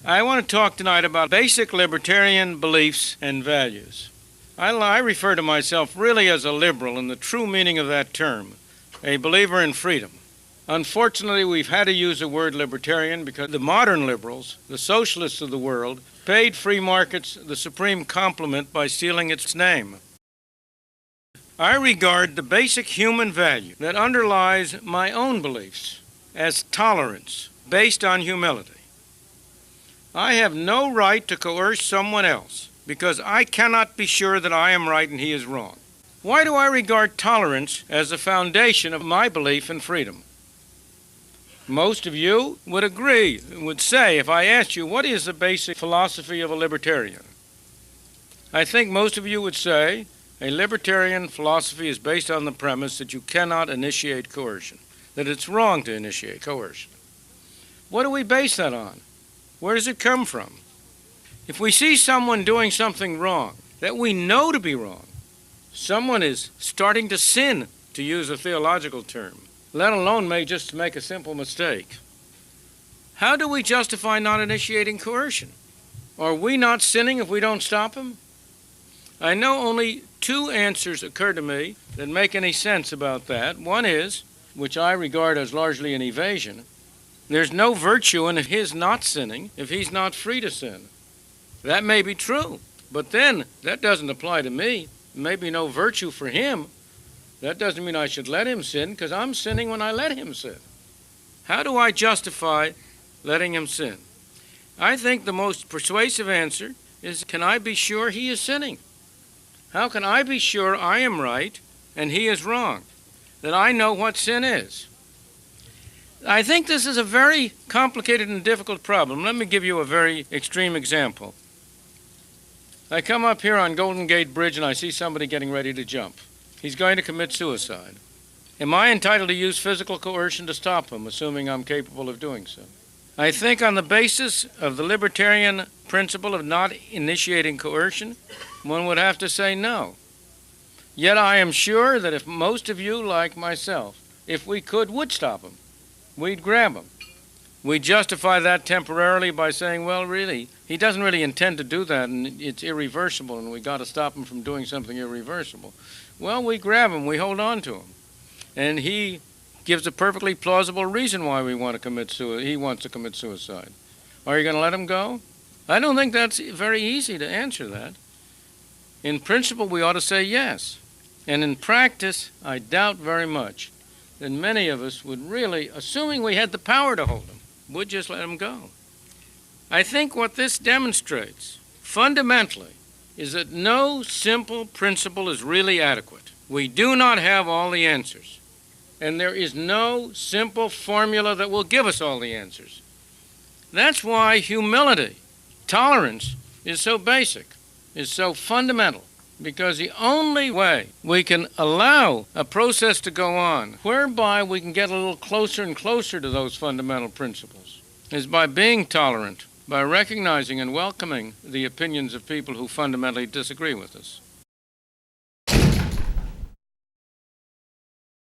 I want to talk tonight about basic libertarian beliefs and values. I refer to myself really as a liberal in the true meaning of that term, a believer in freedom. Unfortunately, we've had to use the word libertarian because the modern liberals, the socialists of the world, paid free markets the supreme compliment by stealing its name. I regard the basic human value that underlies my own beliefs as tolerance based on humility. I have no right to coerce someone else because I cannot be sure that I am right and he is wrong. Why do I regard tolerance as the foundation of my belief in freedom? Most of you would agree, would say, if I asked you, what is the basic philosophy of a libertarian? I think most of you would say a libertarian philosophy is based on the premise that you cannot initiate coercion, that it's wrong to initiate coercion. What do we base that on? Where does it come from? If we see someone doing something wrong, that we know to be wrong, someone is starting to sin, to use a theological term, let alone may just make a simple mistake. How do we justify not initiating coercion? Are we not sinning if we don't stop him? I know only two answers occur to me that make any sense about that. One is, which I regard as largely an evasion, there's no virtue in his not sinning if he's not free to sin. That may be true, but then that doesn't apply to me. Maybe no virtue for him. That doesn't mean I should let him sin, because I'm sinning when I let him sin. How do I justify letting him sin? I think the most persuasive answer is, can I be sure he is sinning? How can I be sure I am right and he is wrong? That I know what sin is? I think this is a very complicated and difficult problem. Let me give you a very extreme example. I come up here on Golden Gate Bridge and I see somebody getting ready to jump. He's going to commit suicide. Am I entitled to use physical coercion to stop him, assuming I'm capable of doing so? I think on the basis of the libertarian principle of not initiating coercion, one would have to say no. Yet I am sure that if most of you, like myself, if we could, would stop him. We'd grab him. We'd justify that temporarily by saying, well, really, he doesn't really intend to do that, and it's irreversible, and we got to stop him from doing something irreversible. Well, we grab him, we hold on to him, and he gives a perfectly plausible reason why he wants to commit suicide. Are you going to let him go? I don't think that's very easy to answer that. In principle, we ought to say yes, and in practice, I doubt very much that many of us would really, assuming we had the power to hold him, would just let him go. I think what this demonstrates, fundamentally, is that no simple principle is really adequate. We do not have all the answers, and there is no simple formula that will give us all the answers. That's why humility, tolerance, is so basic, is so fundamental, because the only way we can allow a process to go on whereby we can get a little closer and closer to those fundamental principles is by being tolerant, by recognizing and welcoming the opinions of people who fundamentally disagree with us.